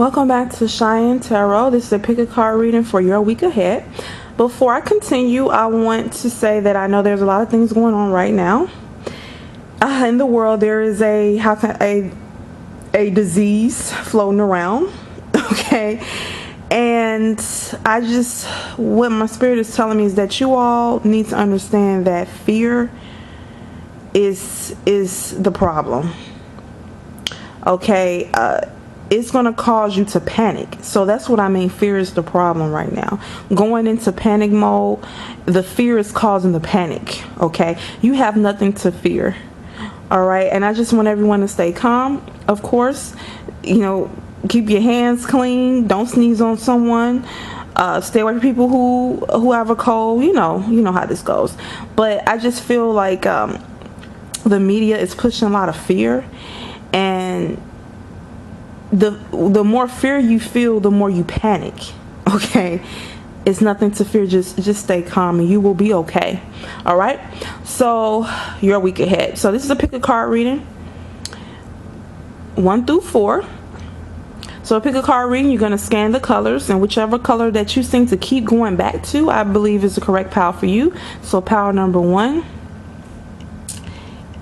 Welcome back to Cheyenne Tarot. This is a pick a card reading for your week ahead. Before I continue, I want to say that I know there's a lot of things going on right now in the world. There is a disease floating around, okay? And what my spirit is telling me is that you all need to understand that fear is the problem, okay? It's going to cause you to panic. So that's what I mean. Fear is the problem right now. Going into panic mode, the fear is causing the panic, okay? You have nothing to fear, all right? And I just want everyone to stay calm, of course. You know, keep your hands clean. Don't sneeze on someone. Stay away from people who have a cold. You know how this goes. But I just feel like the media is pushing a lot of fear, and the more fear you feel, the more you panic, okay? It's nothing to fear. Just stay calm and you will be okay, all right? So your week ahead. So this is a pick a card reading, 1 through 4. So a pick a card reading, you're going to scan the colors, and whichever color that you seem to keep going back to, I believe is the correct pile for you. So pile number 1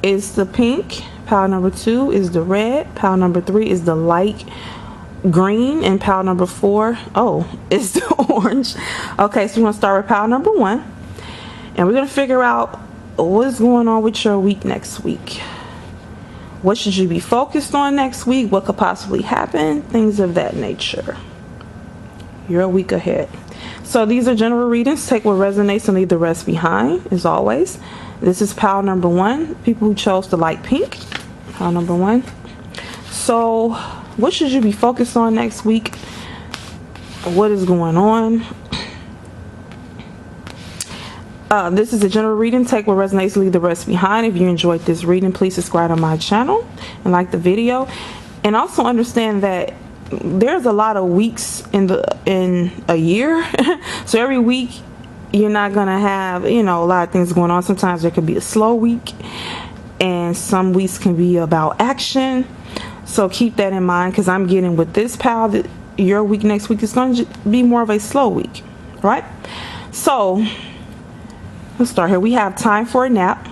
is the pink. Pile number 2 is the red. Pile number 3 is the light green. And pile number 4, is the orange. Okay, so we're going to start with pile number 1. And we're going to figure out what's going on with your week next week. What should you be focused on next week? What could possibly happen? Things of that nature. Your week ahead. So these are general readings. Take what resonates and leave the rest behind, as always. This is pile number 1. People who chose the light pink. Pile number 1. So what should you be focused on next week? What is going on? This is a general reading. Take what resonates, leave the rest behind. If you enjoyed this reading, please subscribe to my channel and like the video. And also understand that there's a lot of weeks in a year. So every week you're not gonna have, a lot of things going on. Sometimes there could be a slow week, and some weeks can be about action. So keep that in mind, because I'm getting with this pile that your week next week is going to be more of a slow week, right? So let's start here. We have time for a nap.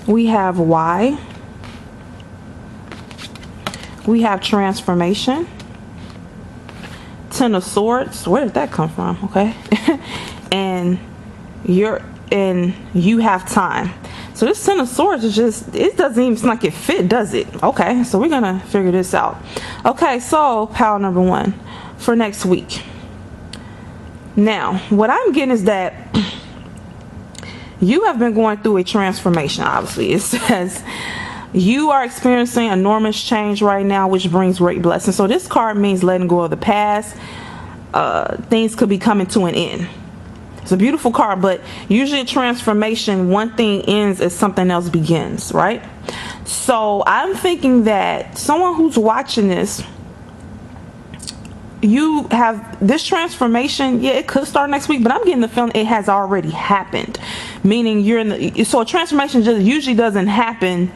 We have why. We have transformation. 10 of Swords. Where did that come from? Okay. and you have time. So this 10 of Swords is just, it doesn't even seem like it fit, does it? Okay, so we're gonna figure this out. Okay, so pile number 1 for next week. Now, what I'm getting is that you have been going through a transformation. Obviously, it says you are experiencing enormous change right now, which brings great blessings. So this card means letting go of the past. Things could be coming to an end. It's a beautiful card, but usually a transformation, one thing ends as something else begins, right? So I'm thinking that someone who's watching this, you have this transformation. Yeah, it could start next week, but I'm getting the feeling it has already happened. Meaning so a transformation just usually doesn't happen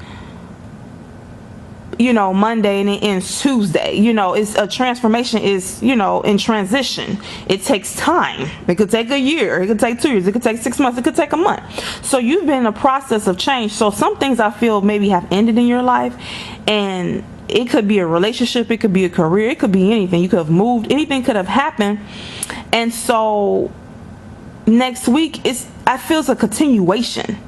Monday and it ends Tuesday. It's a transformation is, in transition. It takes time. It could take a year. It could take 2 years. It could take 6 months. It could take a month. So you've been in a process of change. So some things I feel maybe have ended in your life, and it could be a relationship. It could be a career. It could be anything. You could have moved. Anything could have happened. And so next week I feel it's a continuation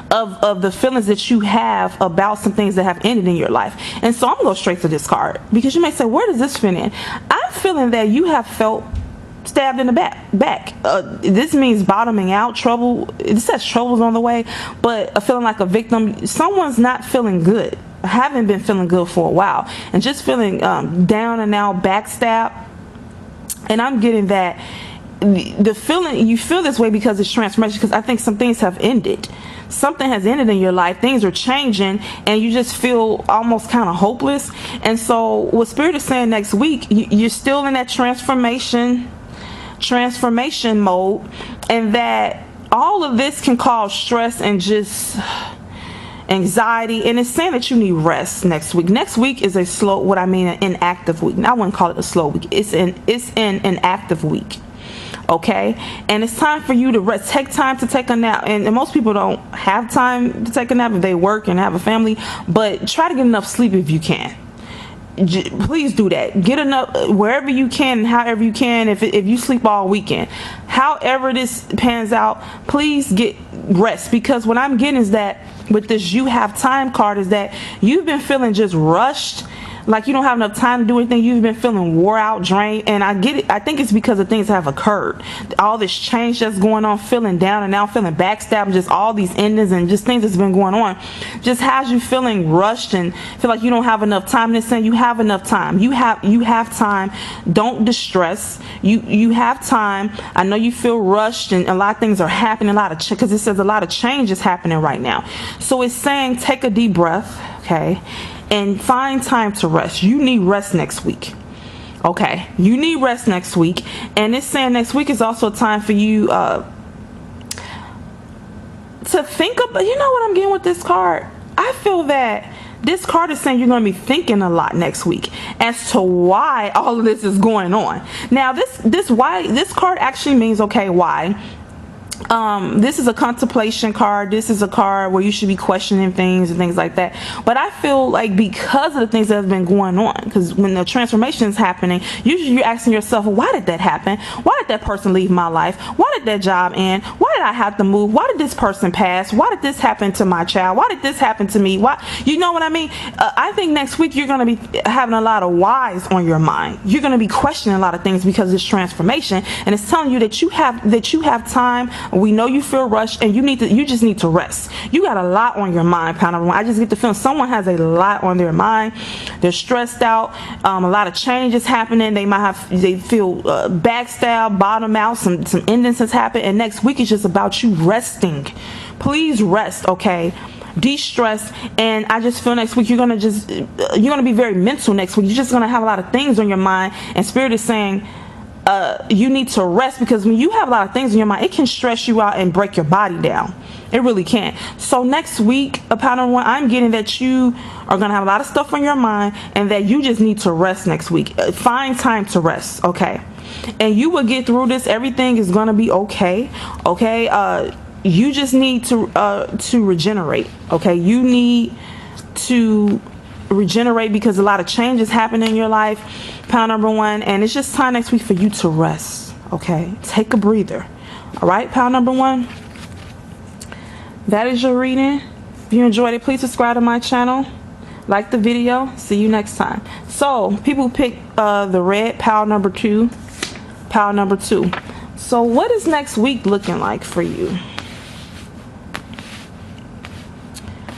of the feelings that you have about some things that have ended in your life. And so I'm going to go straight to this card, because you may say, where does this fit in? I'm feeling that you have felt stabbed in the back. This means bottoming out, trouble. It says trouble's on the way, but feeling like a victim. Someone's not feeling good. Haven't been feeling good for a while, and just feeling down and out, backstab. And I'm getting that the feeling you feel this way because it's transformation, because I think some things have ended. Something has ended in your life. Things are changing, and you just feel almost kind of hopeless. And so what Spirit is saying, next week you're still in that transformation mode, and that all of this can cause stress and just anxiety, and it's saying that you need rest next week. Next week is an inactive week. Now, I wouldn't call it a slow week. It's an active week. Okay, and it's time for you to rest. Take time to take a nap, and most people don't have time to take a nap if they work and have a family, but try to get enough sleep if you can. Please do that. Get enough wherever you can and however you can. If you sleep all weekend, however this pans out, please get rest, because what I'm getting is that with this you have time card is that you've been feeling just rushed, like you don't have enough time to do anything. You've been feeling wore out, drained, and I get it. I think it's because of things that have occurred, all this change that's going on, feeling down and now feeling backstabbed, just all these endings and just things that's been going on just has you feeling rushed and feel like you don't have enough time. And it's saying you have enough time. You have time. Don't distress. You have time. I know you feel rushed and a lot of things are happening, because it says a lot of change is happening right now. So it's saying take a deep breath, okay, and find time to rest. You need rest next week. Okay, you need rest next week. And it's saying next week is also a time for you to think about, you know what I'm getting with this card? I feel that this card is saying you're going to be thinking a lot next week as to why all of this is going on. Now this card actually means, okay, why? This is a contemplation card. This is a card where you should be questioning things and things like that. But I feel like because of the things that have been going on, because when the transformation is happening, usually you're asking yourself, well, why did that happen? Why did that person leave my life? Why did that job end? Why did I have to move? Why did this person pass? Why did this happen to my child? Why did this happen to me? Why? You know what I mean? I think next week you're going to be having a lot of whys on your mind. You're going to be questioning a lot of things because of this transformation, and it's telling you that you have time. We know you feel rushed, and you just need to rest. You got a lot on your mind, pound number one. I just get the feeling someone has a lot on their mind. They're stressed out. A lot of changes happening. They feel backstabbed, bottom out. Some endings has happened, and next week is just about you resting. Please rest, okay? De-stress. And I just feel next week you're gonna be very mental next week. You're just gonna have a lot of things on your mind, and Spirit is saying you need to rest, because when you have a lot of things in your mind, it can stress you out and break your body down. It really can. So next week, pattern one, I'm getting that you are going to have a lot of stuff on your mind and that you just need to rest next week. Find time to rest, okay? And you will get through this. Everything is going to be okay, okay? You just need to regenerate, okay? You need to regenerate because a lot of change is happening in your life, pound number one, and it's just time next week for you to rest, okay? Take a breather. All right, pound number one, that is your reading. If you enjoyed it, please subscribe to my channel, like the video. See you next time. So people pick the red, pound number two. So what is next week looking like for you?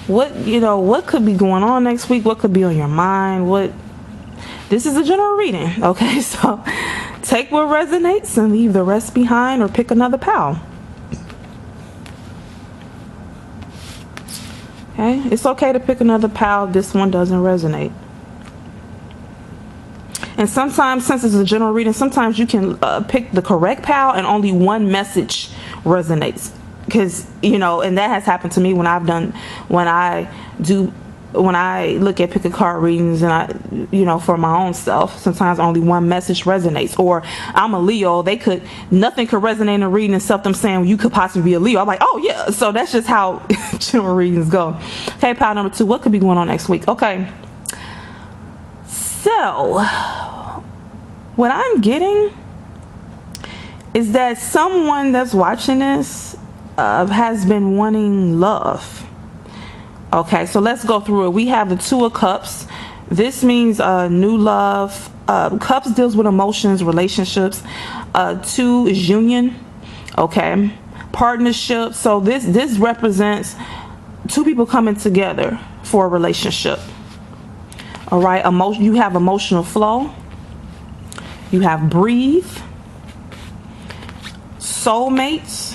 What could be going on next week? What could be on your mind? This is a general reading, okay? So take what resonates and leave the rest behind, or pick another pal. Okay, it's okay to pick another pal if this one doesn't resonate. And sometimes, since it's a general reading, sometimes you can pick the correct pal and only one message resonates. Because, and that has happened to me when I look at pick a card readings, and for my own self, sometimes only one message resonates. Or I'm a Leo, nothing could resonate in a reading except them saying, well, you could possibly be a Leo. I'm like, oh yeah. So that's just how general readings go. Okay, pile number two, what could be going on next week? Okay. So what I'm getting is that someone that's watching this has been wanting love. Okay, so let's go through it. We have the Two of Cups. This means new love. Cups deals with emotions, relationships. Two is union. Okay, partnership. So this represents two people coming together for a relationship. All right, you have emotional flow. You have breathe. Soulmates.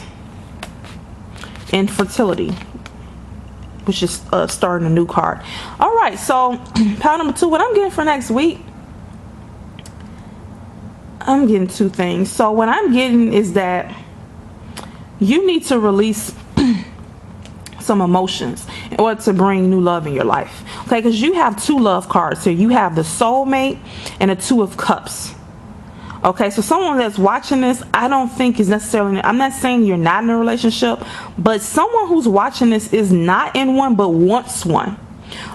Infertility, which is starting a new card. All right, so pile number two, what I'm getting for next week, I'm getting two things. So what I'm getting is that you need to release some emotions in order to bring new love in your life. Okay, because you have two love cards here. You have the soulmate and a two of cups. Okay, so someone that's watching this, I don't think is necessarily, I'm not saying you're not in a relationship, but someone who's watching this is not in one but wants one.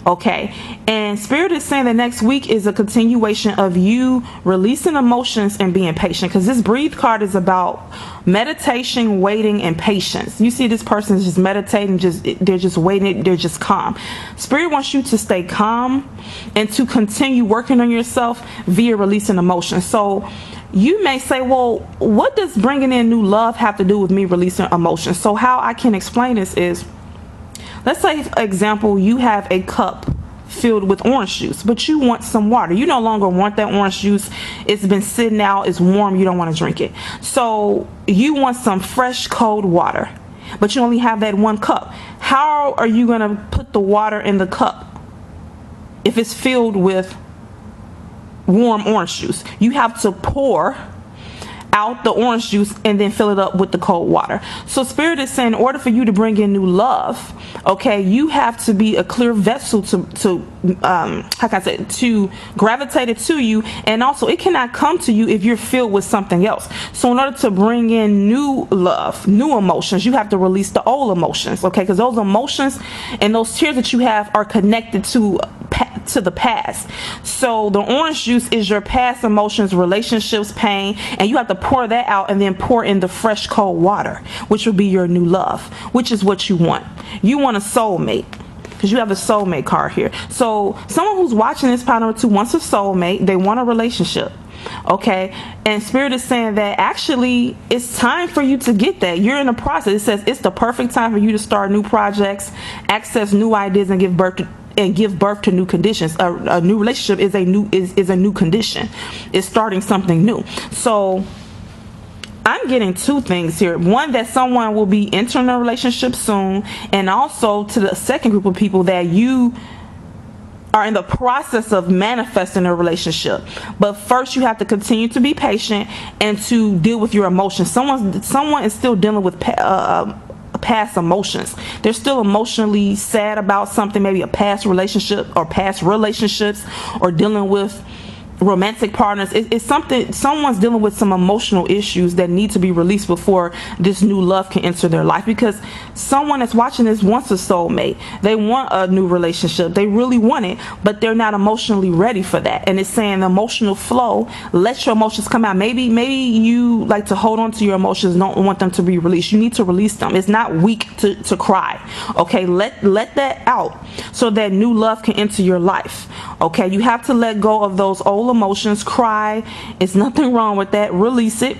Okay, and Spirit is saying that next week is a continuation of you releasing emotions and being patient, because this breathe card is about meditation, waiting, and patience. You see this person is just meditating, they're just waiting, they're just calm. Spirit wants you to stay calm and to continue working on yourself via releasing emotions. So you may say, well, what does bringing in new love have to do with me releasing emotions? So how I can explain this is, let's say, for example, you have a cup filled with orange juice, but you want some water. You no longer want that orange juice. It's been sitting out, it's warm, you don't want to drink it. So you want some fresh, cold water, but you only have that one cup. How are you going to put the water in the cup if it's filled with warm orange juice? You have to pour out the orange juice and then fill it up with the cold water. So Spirit is saying, in order for you to bring in new love, okay, you have to be a clear vessel to how can I say, to gravitate it to you, and also it cannot come to you if you're filled with something else. So in order to bring in new love, new emotions, you have to release the old emotions, okay, because those emotions and those tears that you have are connected to the past. So the orange juice is your past emotions, relationships, pain, and you have to pour that out and then pour in the fresh cold water, which will be your new love, which is what you want. You want a soulmate, because you have a soulmate card here. So someone who's watching this, pile number 2, wants a soulmate. They want a relationship. Okay, and Spirit is saying that actually it's time for you to get that. You're in the process. It says it's the perfect time for you to start new projects, access new ideas, and give birth to new conditions. A new relationship is a new condition. It's starting something new. So I'm getting two things here. One, that someone will be entering a relationship soon, and also to the second group of people that you are in the process of manifesting a relationship. But first you have to continue to be patient and to deal with your emotions. Someone is still dealing with past emotions. They're still emotionally sad about something, maybe a past relationship or past relationships, or dealing with romantic partners. It's something, someone's dealing with some emotional issues that need to be released before this new love can enter their life, because someone that's watching this wants a soulmate. They want a new relationship. They really want it, but they're not emotionally ready for that. And it's saying the emotional flow, let your emotions come out. Maybe you like to hold on to your emotions, don't want them to be released. You need to release them. It's not weak to cry. Okay, let that out so that new love can enter your life. Okay, you have to let go of those old emotions. Cry, it's nothing wrong with that. Release it.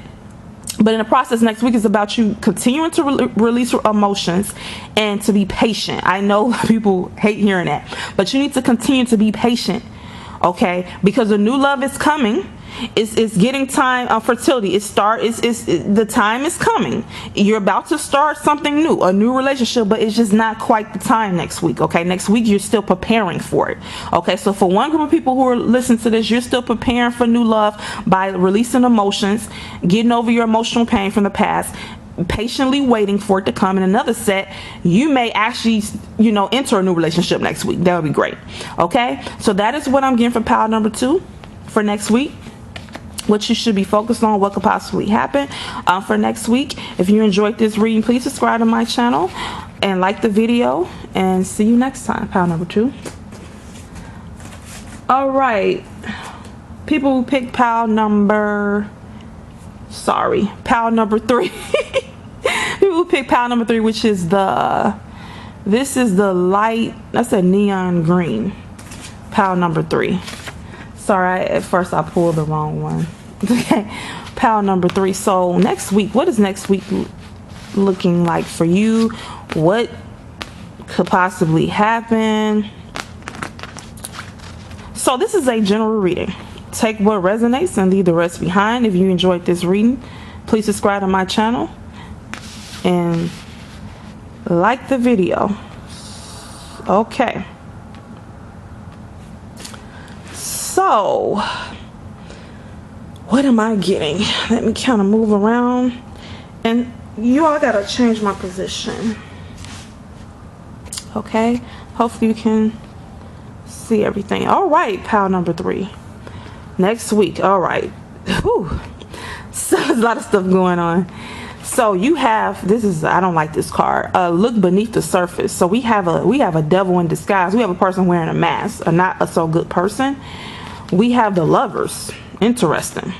But in the process, next week is about you continuing to release your emotions and to be patient. I know people hate hearing that, but you need to continue to be patient, okay, because the new love is coming. It's getting time. Fertility, the time is coming. You're about to start something new, a new relationship, but it's just not quite the time next week. Okay, next week you're still preparing for it. Okay, so for one group of people who are listening to this, you're still preparing for new love by releasing emotions, getting over your emotional pain from the past, patiently waiting for it to come. In another set, you may actually enter a new relationship next week. That would be great. Okay, so that is what I'm getting for pile number 2 for next week. What you should be focused on, what could possibly happen for next week. If you enjoyed this reading, please subscribe to my channel and like the video, and see you next time. Pile number 2. All right, people who picked pile number 3. People who picked pile number 3, which is this is the light, that's a neon green. Pile number 3. Sorry, at first I pulled the wrong one. Okay, pile number 3. So next week, what is next week looking like for you? What could possibly happen? So this is a general reading. Take what resonates and leave the rest behind. If you enjoyed this reading, please subscribe to my channel and like the video. Okay. So, what am I getting? Let me kind of move around. And you all gotta change my position. Okay, hopefully you can see everything. All right, pile number 3. Next week. All right. Whew. So there's a lot of stuff going on. So you have, this is, I don't like this card. Look beneath the surface. So we have a devil in disguise. We have a person wearing a mask, a not a so good person. We have the Lovers. Interesting.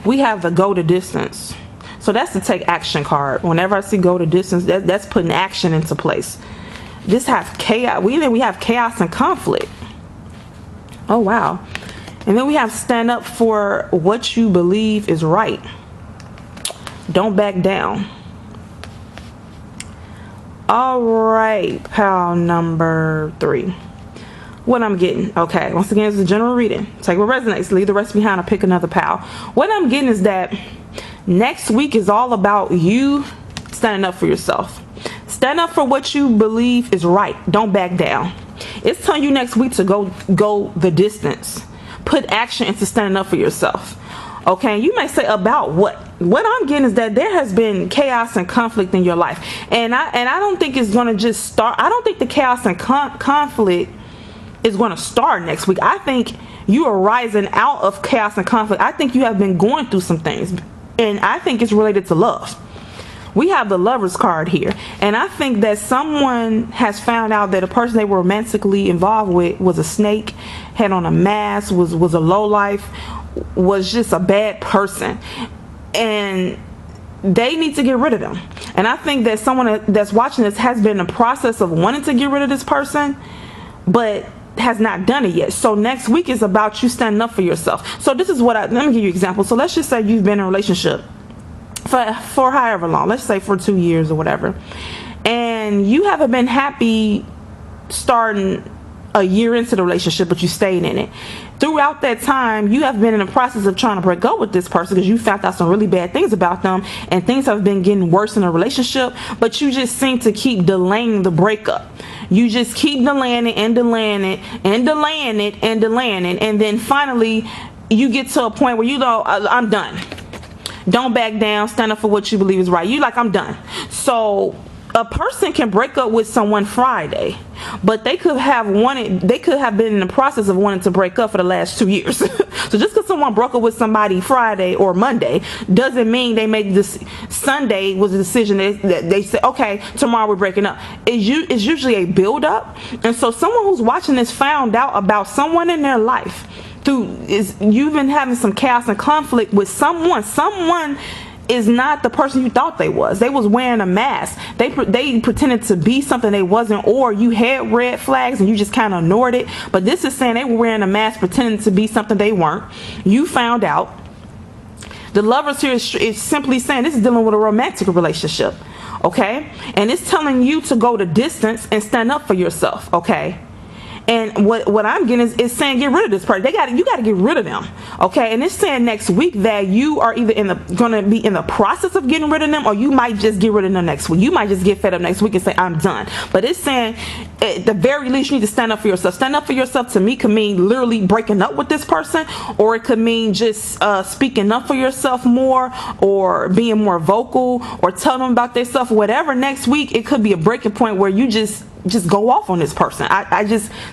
We have the go the distance. So that's the take action card. Whenever I see go the distance, that's putting action into place. This has chaos. We have chaos and conflict. Oh wow. And then we have stand up for what you believe is right. Don't back down. All right, pile number 3. What I'm getting, okay, once again, it's a general reading. Take what resonates, leave the rest behind, or pick another pile. What I'm getting is that next week is all about you standing up for yourself. Stand up for what you believe is right. Don't back down. It's telling you next week to go the distance. Put action into standing up for yourself. Okay, you may say, about what? What I'm getting is that there has been chaos and conflict in your life, and I don't think it's going to just start. I don't think the chaos and conflict is going to start next week. I think you are rising out of chaos and conflict. I think you have been going through some things, and I think it's related to love. We have the Lovers card here, and I think that someone has found out that a person they were romantically involved with was a snake, had on a mask, was a lowlife, was just a bad person, and they need to get rid of them. And I think that someone that's watching this has been in the process of wanting to get rid of this person, but has not done it yet. So next week is about you standing up for yourself. So this is what let me give you an example. So let's just say you've been in a relationship for however long, let's say for 2 years or whatever, and you haven't been happy starting a year into the relationship, but you stayed in it. Throughout that time, you have been in the process of trying to break up with this person because you found out some really bad things about them, and things have been getting worse in the relationship, but you just seem to keep delaying the breakup. You just keep delaying it and delaying it and delaying it and delaying it, and then finally you get to a point where you know, I'm done. Don't back down. Stand up for what you believe is right. You like, I'm done. So a person can break up with someone Friday, but they could have been in the process of wanting to break up for the last 2 years. So just because someone broke up with somebody Friday or Monday doesn't mean they made this Sunday was a decision that they said, okay, tomorrow we're breaking up. It's usually a build up. And so someone who's watching this found out about someone in their life you've been having some chaos and conflict with someone. Someone is not the person you thought they was. They was wearing a mask. They pretended to be something they wasn't, or you had red flags and you just kind of ignored it. But this is saying they were wearing a mask, pretending to be something they weren't. You found out. The Lovers here is simply saying this is dealing with a romantic relationship, okay? And it's telling you to go the distance and stand up for yourself, okay? And what I'm getting is saying get rid of this person. You got to get rid of them, okay? And it's saying next week that you are either going to be in the process of getting rid of them, or you might just get rid of them next week. You might just get fed up next week and say I'm done. But it's saying at the very least you need to stand up for yourself. Stand up for yourself to me could mean literally breaking up with this person, or it could mean just speaking up for yourself more, or being more vocal, or telling them about themselves. Whatever next week, it could be a breaking point where you just go off on this person.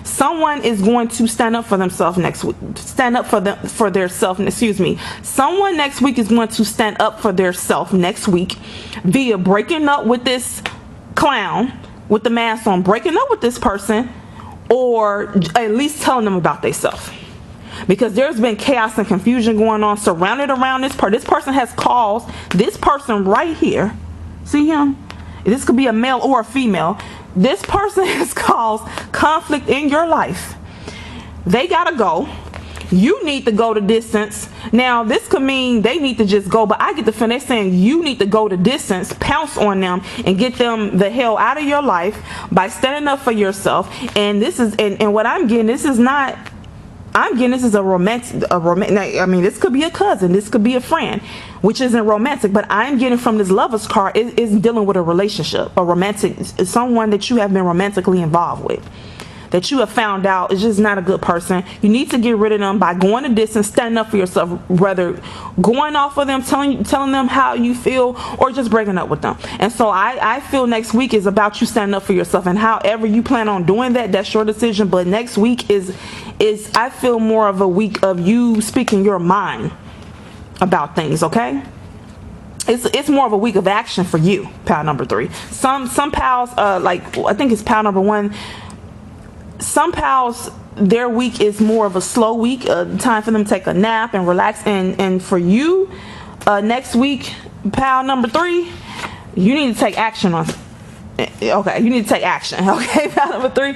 Someone is going to stand up for themselves next week. Stand up for their self. Excuse me. Someone next week is going to stand up for their self next week via breaking up with this clown with the mask on, breaking up with this person, or at least telling them about themselves. Because there's been chaos and confusion going on surrounded around this person. This person has caused this person right here. See him? This could be a male or a female. This person has caused conflict in your life. They gotta go. You need to go the distance. Now this could mean they need to just go, but I get the feeling they're saying you need to go the distance, pounce on them, and get them the hell out of your life by standing up for yourself. And this is and what I'm getting, this is not, I'm getting this is a romantic. I mean, this could be a cousin, this could be a friend, which isn't romantic. But I'm getting from this Lovers card is dealing with a relationship, a romantic, someone that you have been romantically involved with. that you have found out is just not a good person. You need to get rid of them by going a distance, standing up for yourself, whether going off of them, telling them how you feel, or just breaking up with them. And so I feel next week is about you standing up for yourself, and however you plan on doing that, that's your decision. But next week is I feel more of a week of you speaking your mind about things, okay? It's more of a week of action for you, pal number 3. Some pals, like I think it's pal number 1, some pals, their week is more of a slow week, time for them to take a nap and relax. And for you, next week, pal number 3, you need to take action on. Okay, you need to take action. Okay, pal number 3.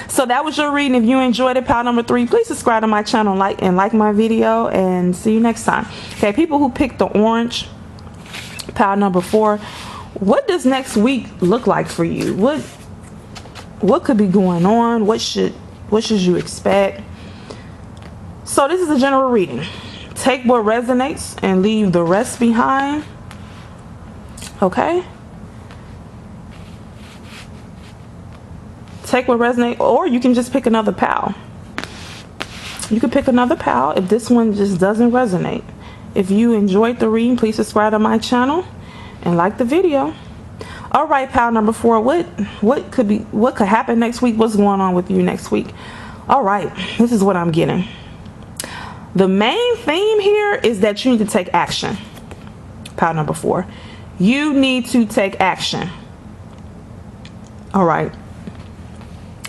So that was your reading. If you enjoyed it, pal number 3, please subscribe to my channel, like my video, and see you next time. Okay, people who picked the orange, pile number 4, what does next week look like for you? What could be going on? What should you expect? So this is a general reading. Take what resonates and leave the rest behind. Okay, take what resonates, or you can just pick another pal. You can pick another pal if this one just doesn't resonate. If you enjoyed the reading, please subscribe to my channel and like the video. All right, pal number 4, what could happen next week? What's going on with you next week? All right, this is what I'm getting. The main theme here is that you need to take action. Pal number 4, you need to take action. All right.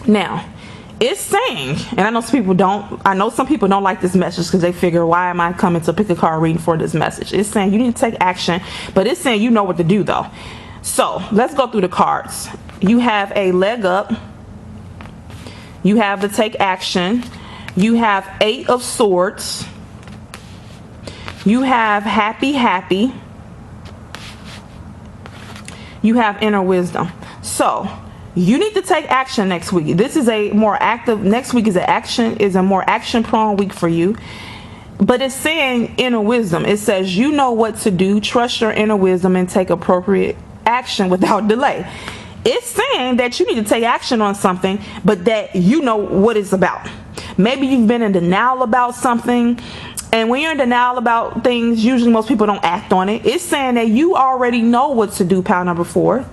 Now, it's saying, and I know some people don't like this message because they figure, why am I coming to pick a card reading for this message? It's saying you need to take action, but it's saying you know what to do though. So let's go through the cards. You have a leg up, you have the take action, you have 8 of Swords, you have happy, you have inner wisdom. So you need to take action next week. This is a more active, next week is a more action prone week for you. But it's saying inner wisdom. It says you know what to do, trust your inner wisdom, and take appropriate action without delay. It's saying that you need to take action on something, but that you know what it's about. Maybe you've been in denial about something, and when you're in denial about things, usually most people don't act on it. It's saying that you already know what to do, pal number 4.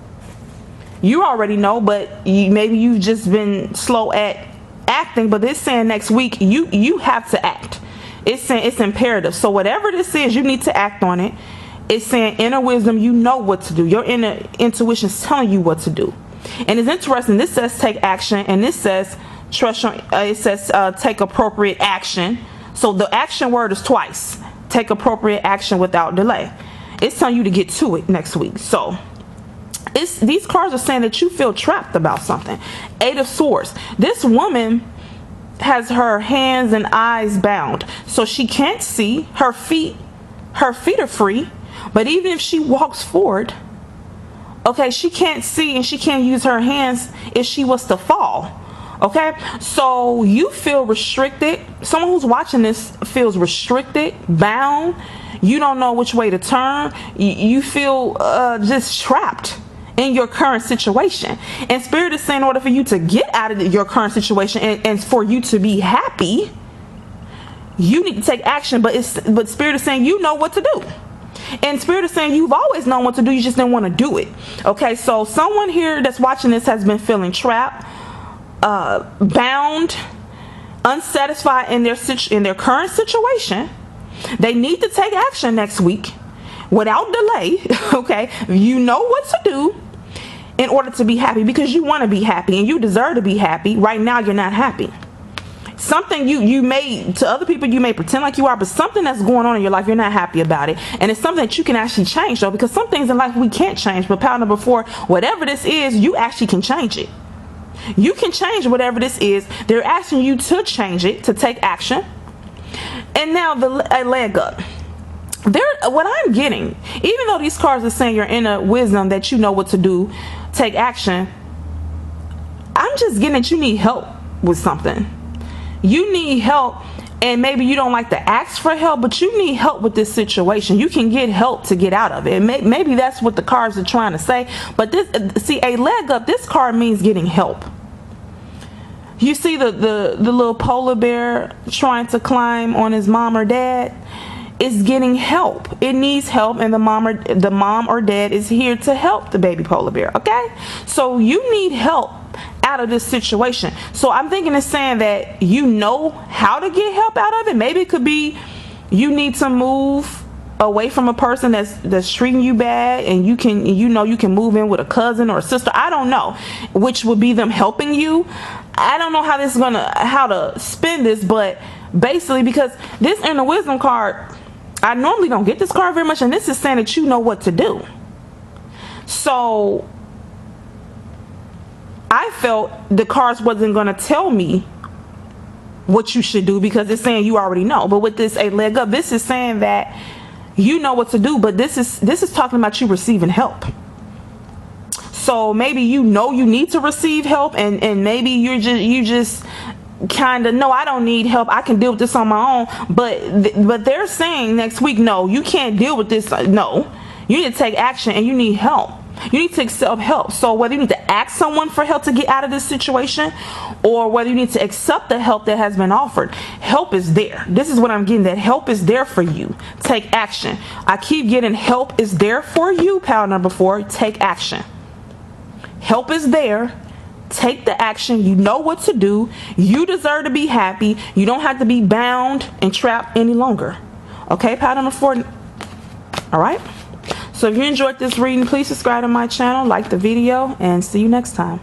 You already know, but maybe you've just been slow at acting. But it's saying next week you have to act. It's saying it's imperative. So whatever this is, you need to act on it. It's saying inner wisdom, you know what to do. Your inner intuition is telling you what to do. And it's interesting. This says take action, and this says trust your. It says take appropriate action. So the action word is twice. Take appropriate action without delay. It's telling you to get to it next week. So these cards are saying that you feel trapped about something. 8 of Swords. This woman has her hands and eyes bound, so she can't see. Her feet are free, but even if she walks forward, okay, she can't see and she can't use her hands if she was to fall. Okay, so you feel restricted. Someone who's watching this feels restricted, bound. You don't know which way to turn. You feel just trapped in your current situation. And Spirit is saying in order for you to get out of your current situation and for you to be happy, you need to take action. But Spirit is saying you know what to do. And Spirit is saying you've always known what to do, you just didn't want to do it. Okay, so someone here that's watching this has been feeling trapped, bound, unsatisfied in their current situation. They need to take action next week without delay. Okay, you know what to do in order to be happy, because you want to be happy and you deserve to be happy. Right now you're not happy. Something you may, to other people you may pretend like you are, but something that's going on in your life, you're not happy about it. And it's something that you can actually change though, because some things in life we can't change. But power number 4, whatever this is, you actually can change it. You can change whatever this is. They're asking you to change it, to take action. And now a leg up. What I'm getting, even though these cards are saying you're in a wisdom, that you know what to do, take action, I'm just getting that you need help with something. You need help, and maybe you don't like to ask for help, but you need help with this situation. You can get help to get out of it. Maybe that's what the cards are trying to say. But this, see, a leg up, this card means getting help. You see the little polar bear trying to climb on his mom or dad? It's getting help. It needs help, and the mom or dad is here to help the baby polar bear. Okay, so you need help out of this situation. So I'm thinking it's saying that you know how to get help out of it. Maybe it could be you need to move away from a person that's treating you bad, and you can move in with a cousin or a sister. I don't know which would be them helping you. I don't know how to spin this, but basically, because this inner wisdom card, I normally don't get this card very much, and this is saying that you know what to do. So I felt the cards wasn't going to tell me what you should do, because it's saying you already know. But with this a leg up, this is saying that you know what to do, but this is talking about you receiving help. So maybe you know you need to receive help, and maybe you just kind of, no, I don't need help, I can deal with this on my own. But they're saying next week, no, you can't deal with this. No, you need to take action, and you need help. You need to accept help. So whether you need to ask someone for help to get out of this situation, or whether you need to accept the help that has been offered, help is there. This is what I'm getting, that help is there for you. Take action. I keep getting help is there for you, pile number 4. Take action. Help is there. Take the action. You know what to do. You deserve to be happy. You don't have to be bound and trapped any longer. Okay, pile number 4. All right. So if you enjoyed this reading, please subscribe to my channel, like the video, and see you next time.